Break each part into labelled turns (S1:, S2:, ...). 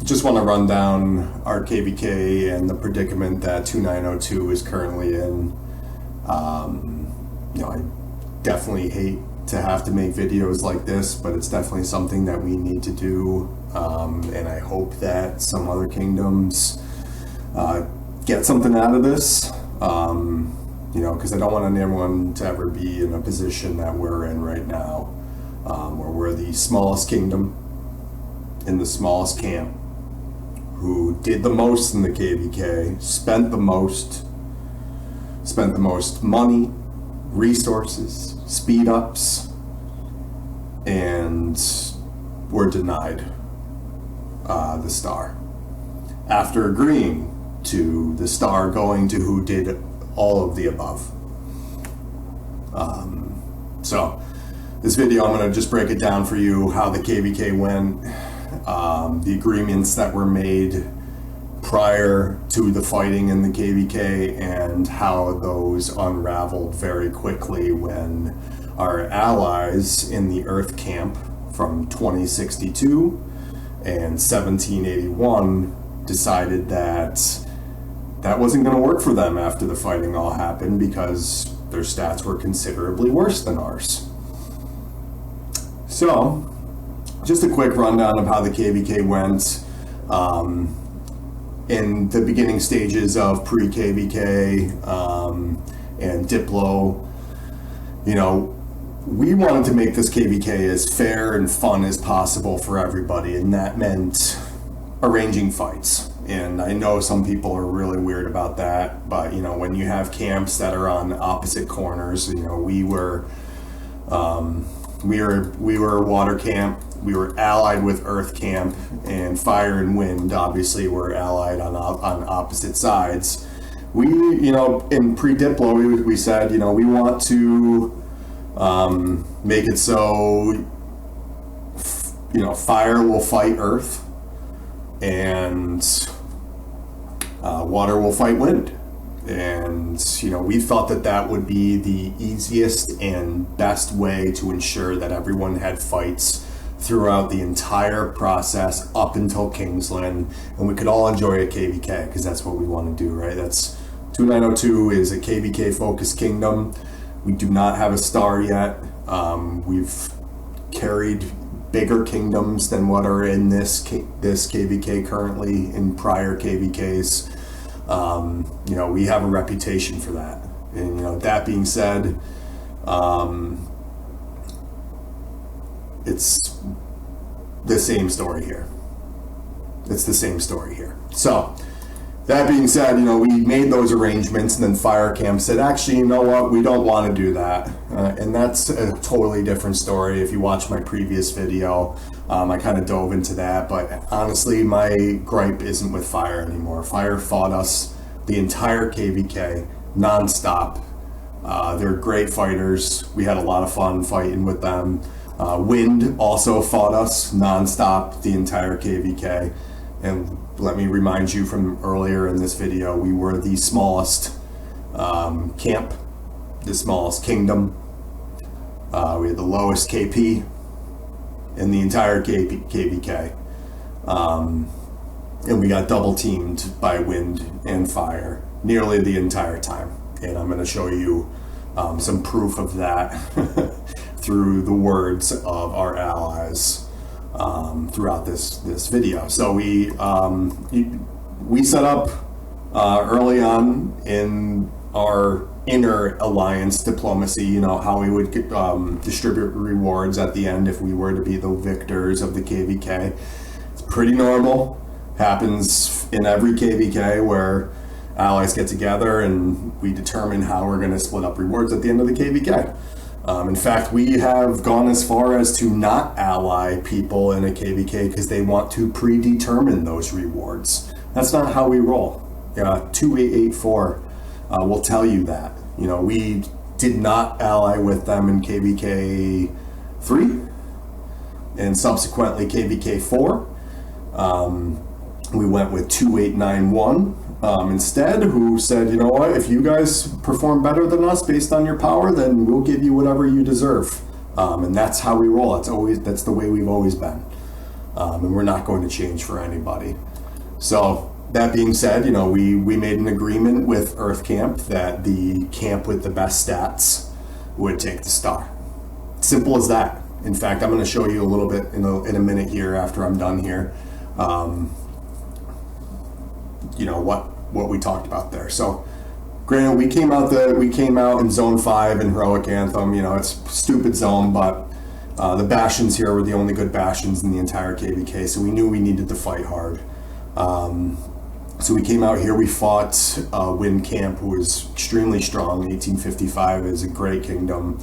S1: just want to run down our KvK and the predicament that 2902 is currently in. I definitely hate to have to make videos like this, but it's definitely something that we need to do, and I hope that some other kingdoms get something out of this, because I don't want anyone to ever be in a position that we're in right now, where we're the smallest kingdom in the smallest camp, who did the most in the KvK, spent the most money, resources, speed ups, and were denied the star after agreeing to the star going to who did all of the above. So this video, I'm going to just break it down for you, how the KvK went, the agreements that were made prior to the fighting in the KvK, and how those unraveled very quickly when our allies in the Earth camp from 2062 and 1781 decided that wasn't going to work for them after the fighting all happened, because their stats were considerably worse than ours. So, just a quick rundown of how the KvK went. In the beginning stages of Pre-KvK and Diplo, we wanted to make this KvK as fair and fun as possible for everybody, and that meant arranging fights. And I know some people are really weird about that, but when you have camps that are on opposite corners, we were water camp, we were allied with earth camp, and fire and wind obviously were allied on opposite sides. We, in pre-Diplo, we said, we want to make it so, fire will fight earth, and water will fight wind. And we thought that would be the easiest and best way to ensure that everyone had fights throughout the entire process up until Kingsland, and we could all enjoy a KvK, because that's what we want to do, right? That's 2902 is a KvK focused kingdom. We do not have a star yet. We've carried bigger kingdoms than what are in this KvK currently in prior KvKs. We have a reputation for that. And that being said, it's the same story here. So, that being said, we made those arrangements, and then Fire Camp said, actually, you know what, we don't want to do that. And that's a totally different story. If you watch my previous video, I kind of dove into that. But honestly, my gripe isn't with Fire anymore. Fire fought us the entire KvK, nonstop. They're great fighters. We had a lot of fun fighting with them. Wind also fought us nonstop the entire KvK. And let me remind you from earlier in this video, we were the smallest camp, the smallest kingdom. We had the lowest KP in the entire KvK. And we got double teamed by wind and fire nearly the entire time. And I'm going to show you some proof of that through the words of our allies throughout this video. So we set up early on in our inner alliance diplomacy, how we would distribute rewards at the end if we were to be the victors of the KvK. It's pretty normal. Happens in every KvK where allies get together and we determine how we're going to split up rewards at the end of the KvK. In fact, we have gone as far as to not ally people in a KvK because they want to predetermine those rewards. That's not how we roll. 2884 will tell you that. We did not ally with them in KvK 3 and subsequently KvK 4. We went with 2891 instead, who said, you know what, if you guys perform better than us based on your power, then we'll give you whatever you deserve. And that's how we roll. That's the way we've always been. and we're not going to change for anybody. So that being said, we made an agreement with Earth Camp that the camp with the best stats would take the star. Simple as that. In fact, I'm going to show you a little bit in a minute here after I'm done here. What we talked about there. So, granted, we came out in Zone 5 in Heroic Anthem. It's a stupid zone, but the Bastions here were the only good Bastions in the entire KvK, so we knew we needed to fight hard. So we came out here, we fought Wind Camp, who was extremely strong. 1855 is a great kingdom.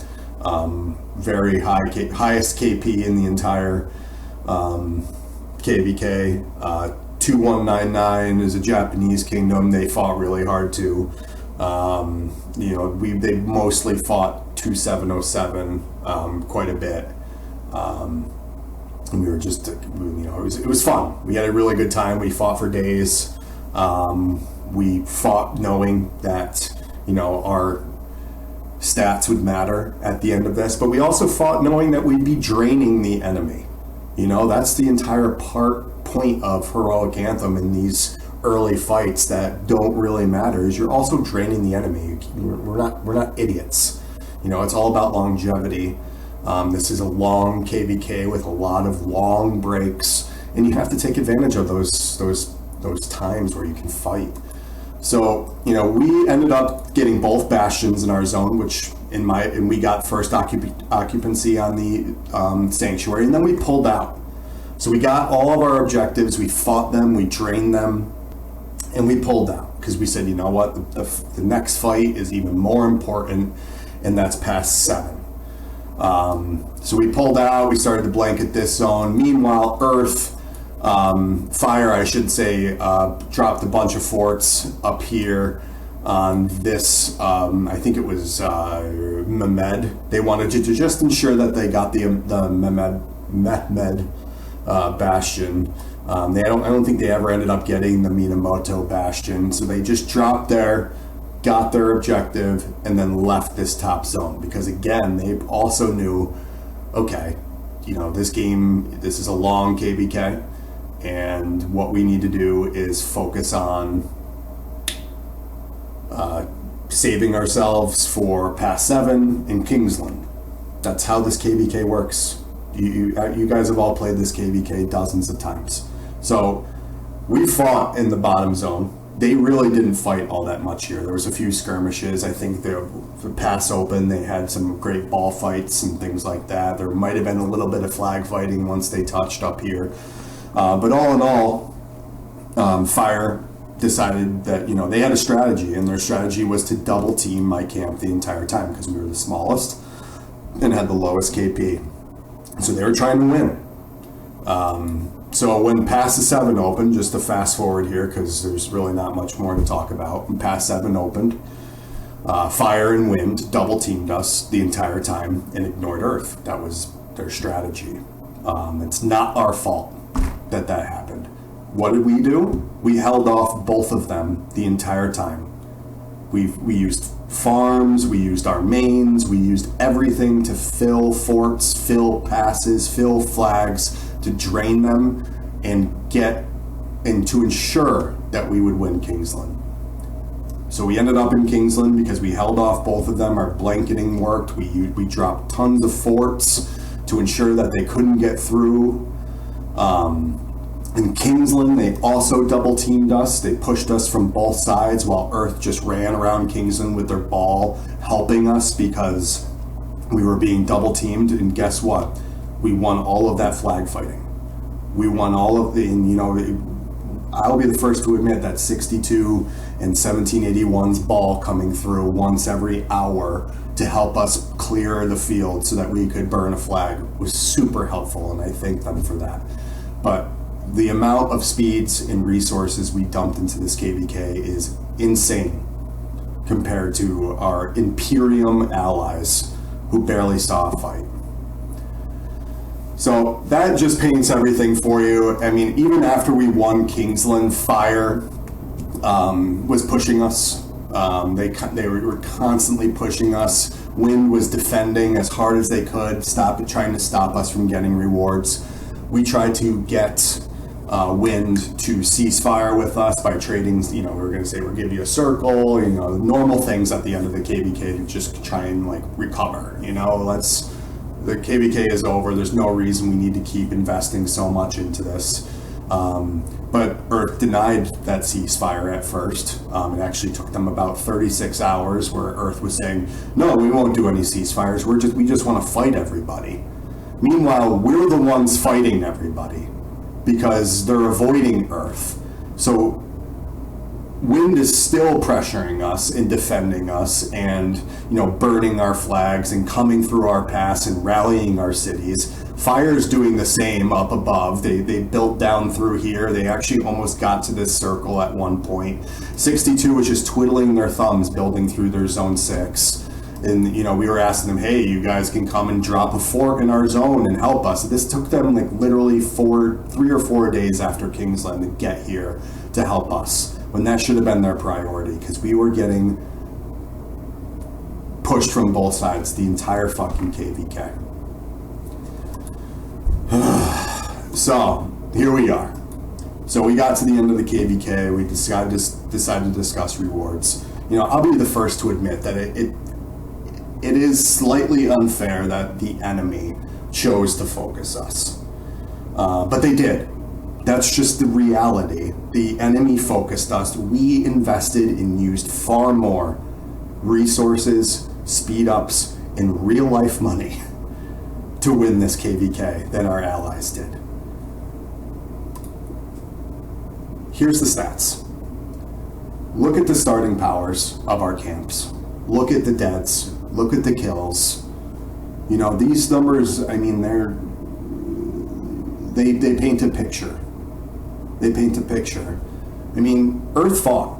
S1: Very highest KP in the entire KvK. 2199 is a Japanese kingdom. They fought really hard too. They mostly fought 2707 quite a bit. And we were just, it was fun. We had a really good time. We fought for days. We fought knowing that, our stats would matter at the end of this, but we also fought knowing that we'd be draining the enemy. That's the entire point of Heroic Anthem in these early fights that don't really matter, is you're also draining the enemy. We're not idiots. It's all about longevity. This is a long KvK with a lot of long breaks, and you have to take advantage of those times where you can fight. So, we ended up getting both Bastions in our zone, and we got first occupancy on the Sanctuary, and then we pulled out. So we got all of our objectives, we fought them, we drained them, and we pulled out, because we said, the next fight is even more important, and that's past 7. So we pulled out, we started to blanket this zone. Meanwhile, Fire, I should say, dropped a bunch of forts up here on this, I think it was Mehmed. They wanted to just ensure that they got the Mehmed Bastion. I don't think they ever ended up getting the Minamoto Bastion, so they just dropped there, got their objective, and then left this top zone, because again, they also knew, okay, this is a long KvK, and what we need to do is focus on saving ourselves for past 7 in Kingsland. That's how this KvK works. You guys have all played this KvK dozens of times. So we fought in the bottom zone. They really didn't fight all that much here. There was a few skirmishes. I think the pass open, they had some great ball fights and things like that. There might have been a little bit of flag fighting once they touched up here. But all in all, Fire decided that, they had a strategy, and their strategy was to double team my camp the entire time, because we were the smallest and had the lowest KP. So they were trying to win. So when Pass 7 opened, just to fast forward here, because there's really not much more to talk about, when Pass 7 opened, Fire and Wind double teamed us the entire time and ignored Earth. That was their strategy. It's not our fault that happened. What did we do? We held off both of them the entire time. We used farms, we used our mains, we used everything to fill forts, fill passes, fill flags, to drain them and to ensure that we would win Kingsland. So we ended up in Kingsland because we held off both of them. Our blanketing worked. We dropped tons of forts to ensure that they couldn't get through. In Kingsland, they also double teamed us. They pushed us from both sides while Earth just ran around Kingsland with their ball, helping us because we were being double teamed. And guess what? We won all of that flag fighting. We won all of the, I'll be the first to admit that 62 and 1781's ball coming through once every hour to help us clear the field so that we could burn a flag was super helpful, and I thank them for that. But the amount of speeds and resources we dumped into this KvK is insane compared to our Imperium allies who barely saw a fight. So that just paints everything for you. I mean, even after we won Kingsland, Fire was pushing us. They were constantly pushing us. Wind was defending as hard as they could, trying to stop us from getting rewards. We tried to get Wind to cease fire with us by trading, we were going to say we'll give you a circle, normal things at the end of the KvK to just try and like recover, the KvK is over, there's no reason we need to keep investing so much into this. But Earth denied that ceasefire at first. It actually took them about 36 hours where Earth was saying, no, we won't do any ceasefires, we just want to fight everybody. Meanwhile, we're the ones fighting everybody because they're avoiding Earth. So Wind is still pressuring us and defending us and, burning our flags and coming through our pass and rallying our cities. Fire's doing the same up above. They built down through here. They actually almost got to this circle at one point. 62 was just twiddling their thumbs building through their zone 6. And, we were asking them, hey, you guys can come and drop a fort in our zone and help us. This took them like literally 3 or 4 days after Kingsland to get here to help us, when that should have been their priority, because we were getting pushed from both sides the entire fucking KvK. So, here we are. So we got to the end of the KvK, we decided to discuss rewards. I'll be the first to admit that it is slightly unfair that the enemy chose to focus us. But they did. That's just the reality. The enemy focused us. We invested and used far more resources, speed ups, and real life money to win this KvK than our allies did. Here's the stats. Look at the starting powers of our camps. Look at the deaths. Look at the kills. These numbers, they paint a picture. They paint a picture. Earth fought.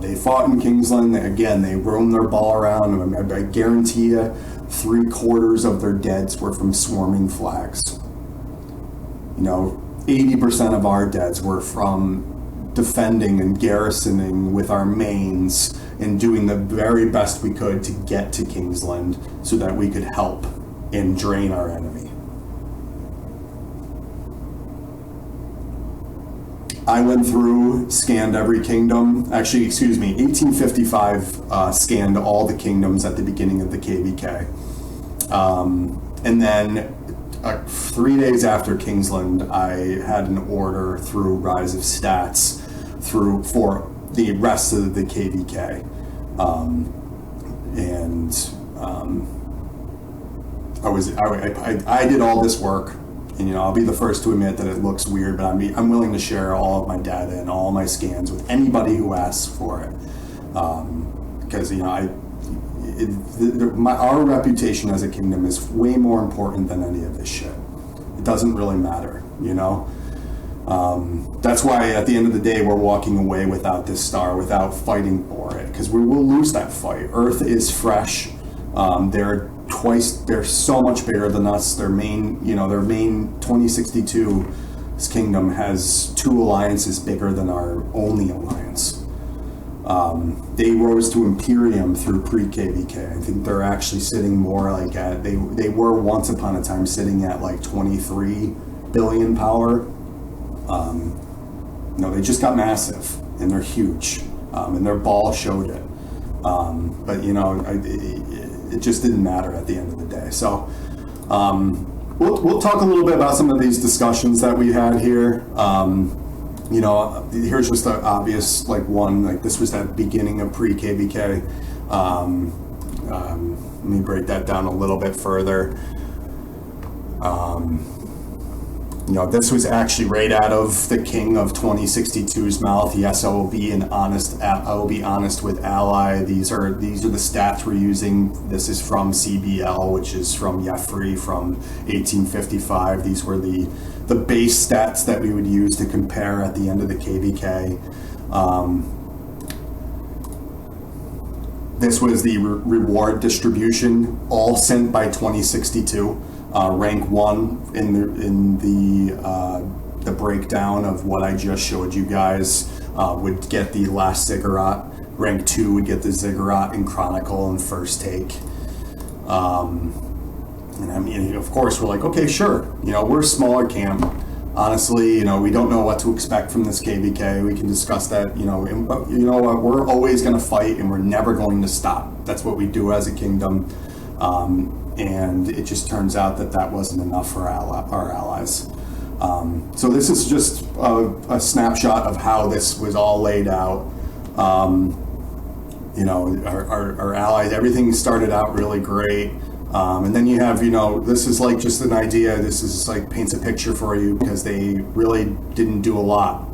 S1: They fought in Kingsland. They roamed their ball around. I guarantee you 3/4 of their deads were from swarming flags. 80% of our deads were from defending and garrisoning with our mains and doing the very best we could to get to Kingsland so that we could help and drain our enemy. I went through, scanned every kingdom. 1855 scanned all the kingdoms at the beginning of the KvK. And then 3 days after Kingsland, I had an order through Rise of Stats for the rest of the KvK. I did all this work. And I'll be the first to admit that it looks weird, but I'm willing to share all of my data and all my scans with anybody who asks for it, because our reputation as a kingdom is way more important than any of this shit. It doesn't really matter, That's why at the end of the day we're walking away without this star, without fighting for it, because we will lose that fight. Earth is fresh. They're so much bigger than us. Their main 2062 kingdom has 2 alliances bigger than our only alliance. They rose to Imperium through Pre-KvK. I think they're actually sitting more like they were once upon a time sitting at like 23 billion power. They just got massive and they're huge, and their ball showed it. But it just didn't matter at the end of the day. So we'll talk a little bit about some of these discussions that we had here. Here's just the obvious one. This was at the beginning of Pre-KvK. Let me break that down a little bit further. This was actually right out of the King of 2062's mouth. Yes, I will be honest with Ally. These are the stats we're using. This is from CBL, which is from Jeffrey from 1855. These were the base stats that we would use to compare at the end of the KvK. This was the reward distribution, all sent by 2062. Rank 1 in the breakdown of what I just showed you guys would get the last ziggurat. Rank 2 would get the ziggurat in Chronicle and First Take. And I mean, of course, we're like, okay, sure. We're a smaller camp. Honestly, we don't know what to expect from this KvK. We can discuss that, and, what, we're always going to fight and we're never going to stop. That's what we do as a kingdom. And it just turns out that wasn't enough for our allies. So this is just a snapshot of how this was all laid out. Our allies, everything started out really great. And then you have, this is like just an idea. This is like paints a picture for you because they really didn't do a lot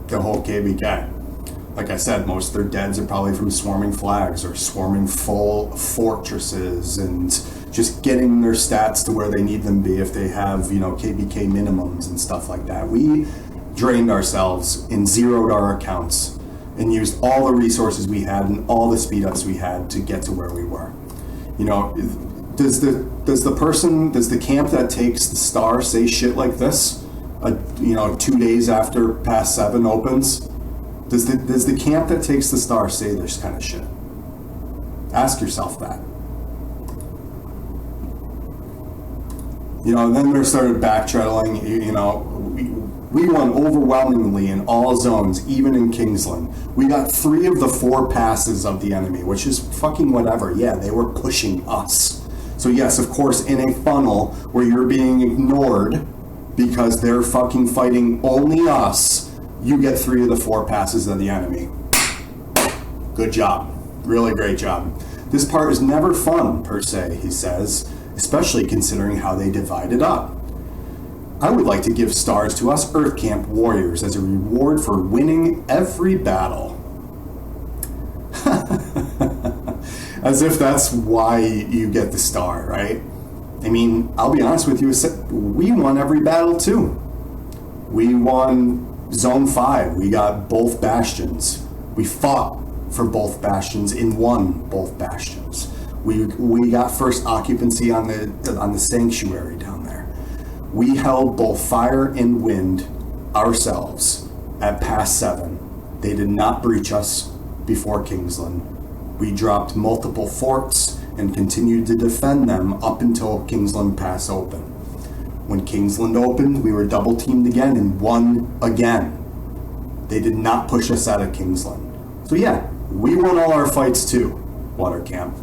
S1: the whole KvK. Like I said, most of their deads are probably from swarming flags or swarming full fortresses and just getting their stats to where they need them to be if they have, KvK minimums and stuff like that. We drained ourselves and zeroed our accounts and used all the resources we had and all the speed ups we had to get to where we were. Does the camp that takes the star say shit like this? 2 days after Pass 7 opens? Does the camp that takes the star say this kind of shit? Ask yourself that. And then they started backtrailing. We won overwhelmingly in all zones, even in Kingsland. We got 3 of the 4 passes of the enemy, which is fucking whatever. Yeah, they were pushing us. So yes, of course, in a funnel where you're being ignored because they're fucking fighting only us, you get 3 of the 4 passes of the enemy. Good job. Really great job. This part is never fun, per se, he says, especially considering how they divide it up. I would like to give stars to us Earth Camp warriors as a reward for winning every battle. As if that's why you get the star, right? I mean, I'll be honest with you, we won every battle too. We won Zone 5, we got both bastions. We fought for both bastions and won both bastions. We got first occupancy on the sanctuary down there. We held both fire and wind ourselves at Pass 7. They did not breach us before Kingsland. We dropped multiple forts and continued to defend them up until Kingsland Pass opened. When Kingsland opened, we were double teamed again and won again. They did not push us out of Kingsland. So yeah, we won all our fights too, Water Camp.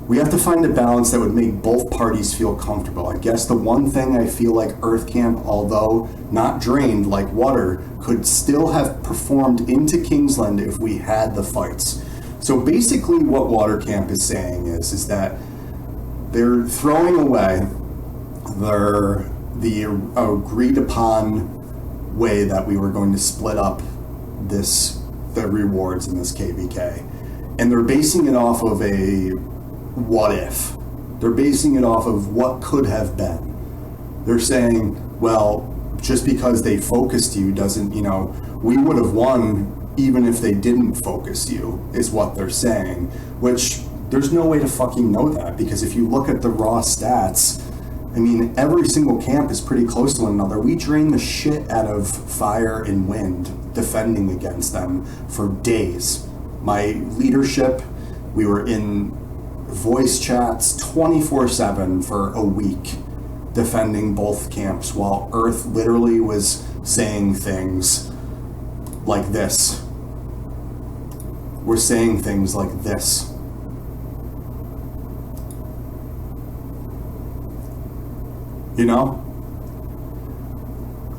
S1: We have to find a balance that would make both parties feel comfortable. I guess the one thing I feel like Earth Camp, although not drained like Water, could still have performed into Kingsland if we had the fights. So basically what Water Camp is saying is that they're throwing away the agreed upon way that we were going to split up the rewards in this KvK. And they're basing it off of a what if. They're basing it off of what could have been. They're saying, well, just because they focused you doesn't, we would have won even if they didn't focus you, is what they're saying, which there's no way to fucking know that, because if you look at the raw stats, I mean, every single camp is pretty close to one another. We drained the shit out of fire and wind defending against them for days. My leadership, we were in voice chats 24/7 for a week defending both camps, while Earth literally was saying things like this. We're saying things like this.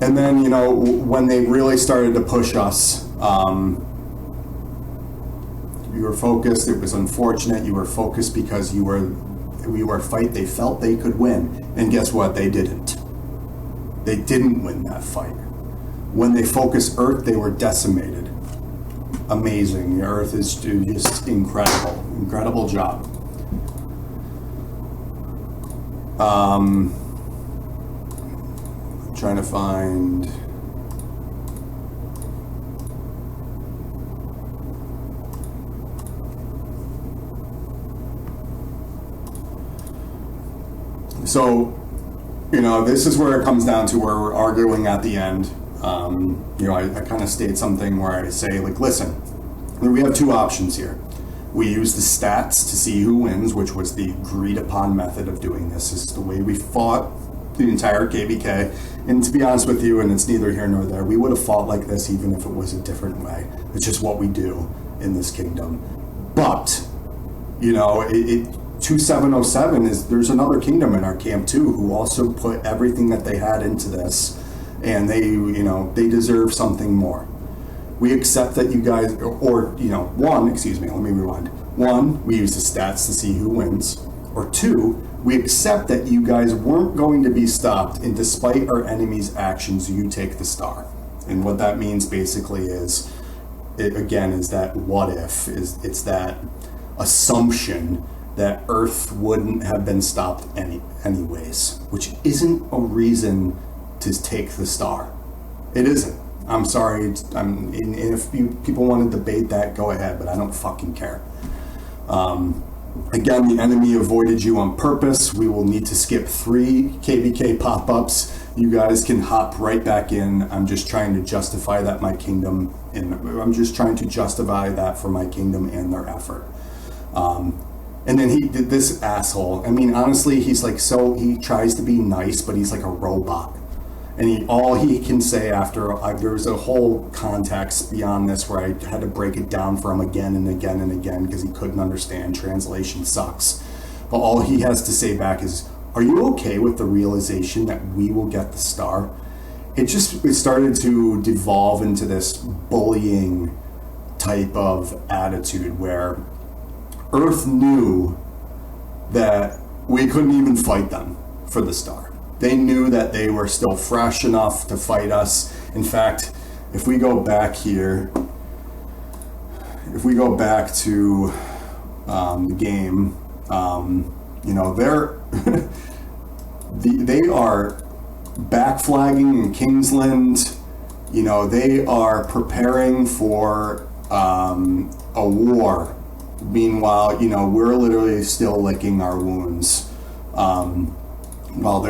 S1: And then, when they really started to push us, you were focused. It was unfortunate. You were focused because we were fight they felt they could win. And guess what? They didn't. They didn't win that fight. When they focused Earth, they were decimated. Amazing. The Earth is just incredible. Incredible job. Trying to find... So, this is where it comes down to where we're arguing at the end. I kind of state something where I say, listen, we have 2 options here. We used the stats to see who wins, which was the agreed upon method of doing this. This is the way we fought the entire KvK. And to be honest with you, and it's neither here nor there, we would have fought like this even if it was a different way. It's just what we do in this kingdom. But, 2707 there's another kingdom in our camp too who also put everything that they had into this, and they deserve something more. We accept that you guys, let me rewind. One, we use the stats to see who wins. Or two, we accept that you guys weren't going to be stopped, and despite our enemy's actions, you take the star. And what that means basically is that what if, it's that assumption that Earth wouldn't have been stopped anyways, which isn't a reason to take the star. It isn't. I'm sorry. If people want to debate that, go ahead, but I don't fucking care. Again, the enemy avoided you on purpose. We will need to skip 3 KvK pop-ups. You guys can hop right back in. I'm just trying to justify that for my kingdom and their effort. And then he did this asshole. I mean, honestly, he's like, he tries to be nice, but he's like a robot. And all he can say after, there was a whole context beyond this where I had to break it down for him again and again and again because he couldn't understand. Translation sucks. But all he has to say back is, are you okay with the realization that we will get the star? It started to devolve into this bullying type of attitude where Earth knew that we couldn't even fight them for the star. They knew that they were still fresh enough to fight us. In fact, if we go back here, to the game, they are backflagging in Kingsland. They are preparing for a war. Meanwhile, we're literally still licking our wounds. While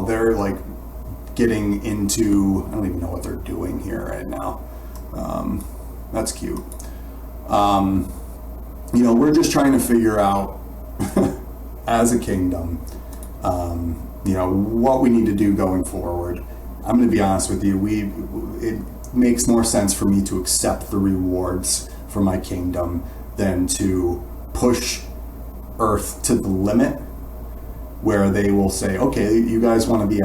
S1: they're like getting into, I don't even know what they're doing here right now. That's cute. We're just trying to figure out as a kingdom, what we need to do going forward. I'm going to be honest with you. It makes more sense for me to accept the rewards for my kingdom than to push Earth to the limit where they will say, okay, you guys want to be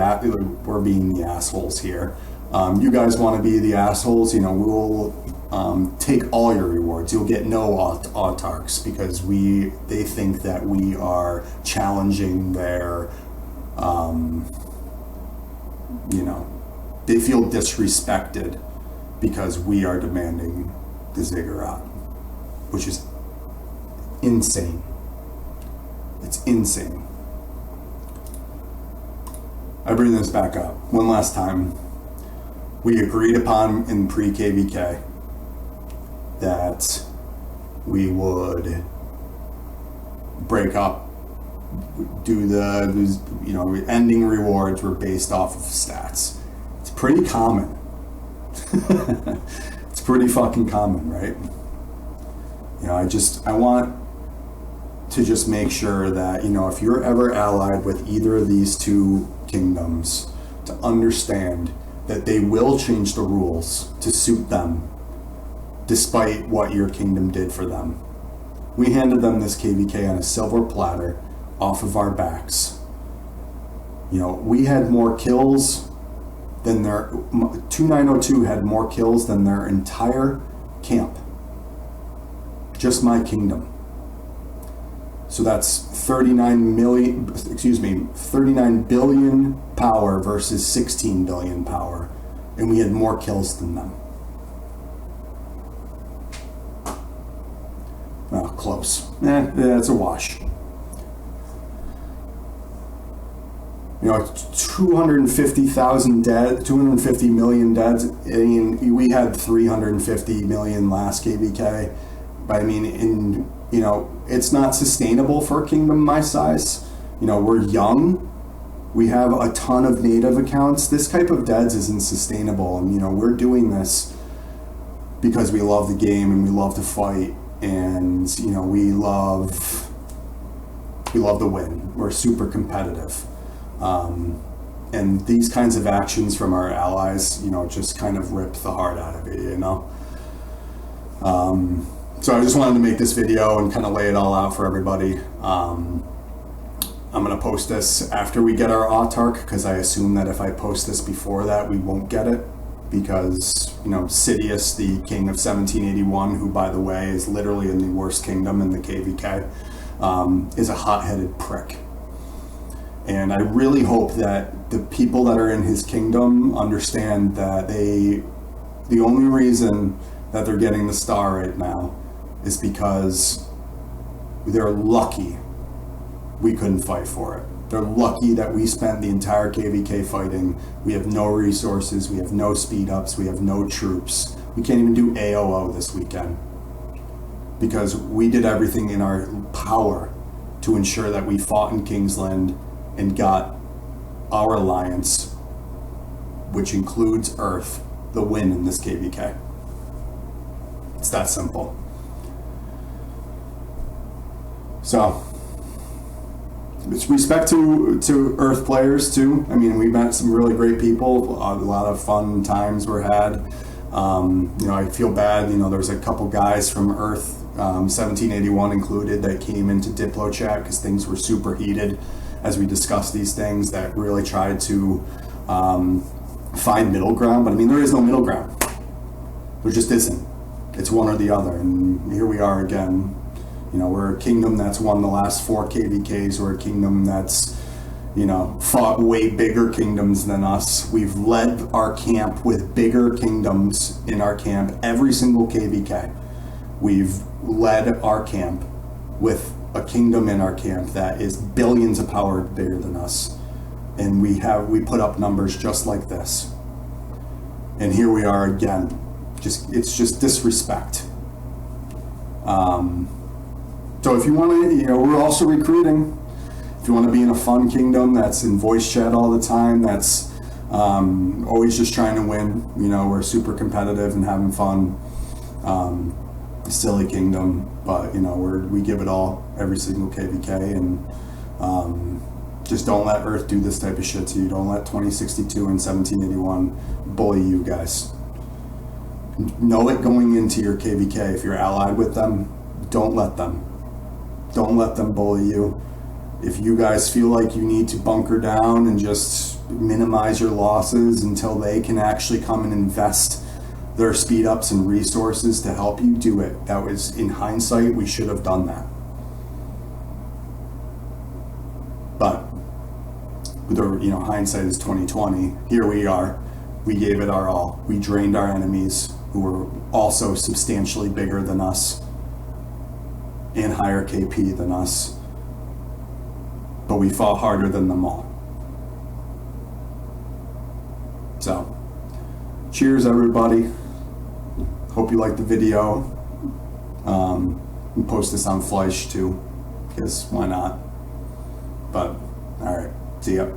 S1: we're being the assholes here. You guys want to be the assholes, we'll take all your rewards. You'll get no autarchs because they think that we are challenging their, they feel disrespected because we are demanding the ziggurat, which is insane. It's insane. I bring this back up one last time. We agreed upon in Pre-KvK that we would break up, do the ending rewards were based off of stats. It's pretty common. It's pretty fucking common, right? I want to just make sure that, if you're ever allied with either of these two kingdoms, to understand that they will change the rules to suit them despite what your kingdom did for them. We handed them this KvK on a silver platter off of our backs. We had more kills than 2902 had more kills than their entire camp. Just my kingdom. So that's 39 billion power versus 16 billion power. And we had more kills than them. Well, close. That's a wash. 250,000 dead, 250 million dead. We had 350 million last KvK. But it's not sustainable for a kingdom my size. We're young. We have a ton of native accounts. This type of deads isn't sustainable. And, we're doing this because we love the game and we love to fight. and you know, we love the win. We're super competitive, and these kinds of actions from our allies, you know, just kind of rip the heart out of you, you know. So I just wanted to make this video and kind of lay it all out for everybody. I'm going to post this after we get our autarch, because I assume that if I post this before that, we won't get it, because, you know, Sidious, the king of 1781, who, by the way, is literally in the worst kingdom in the KvK, is a hot-headed prick. And I really hope that the people that are in his kingdom understand that the only reason that they're getting the star right now is because they're lucky we couldn't fight for it. They're lucky that we spent the entire KvK fighting. We have no resources, we have no speed ups, we have no troops. We can't even do AOO this weekend, because we did everything in our power to ensure that we fought in Kingsland and got our alliance, which includes Earth, the win in this KvK. It's that simple. So, it's respect to Earth players too. I mean, we met some really great people. A lot of fun times were had. You know, I feel bad. You know, there's a couple guys from Earth, 1781 included, that came into Diplo chat because things were super heated as we discussed these things, that really tried to find middle ground. But I mean, there is no middle ground. There just isn't. It's one or the other. And here we are again. You know, we're a kingdom that's won the last 4 KvKs. We're a kingdom that's, you know, fought way bigger kingdoms than us. We've led our camp with bigger kingdoms in our camp every single KvK. We've led our camp with a kingdom in our camp that is billions of power bigger than us. And we put up numbers just like this. And here we are again. It's just disrespect. So if you want to, you know, we're also recruiting. If you want to be in a fun kingdom that's in voice chat all the time, that's always just trying to win, you know, we're super competitive and having fun. Silly kingdom, but you know, we give it all every single KvK, and just don't let Earth do this type of shit to you. Don't let 2062 and 1781 bully you guys. Know it going into your KvK. If you're allied with them, don't let them bully you. If you guys feel like you need to bunker down and just minimize your losses until they can actually come and invest their speed ups and resources to help you, do it. That was, in hindsight, we should have done that. But you know, hindsight is 2020. Here we are. We gave it our all. We drained our enemies, who were also substantially bigger than us and higher KP than us, but we fought harder than them all. So, cheers everybody. Hope you liked the video. We'll post this on Fleisch too, because why not? But, alright, see ya.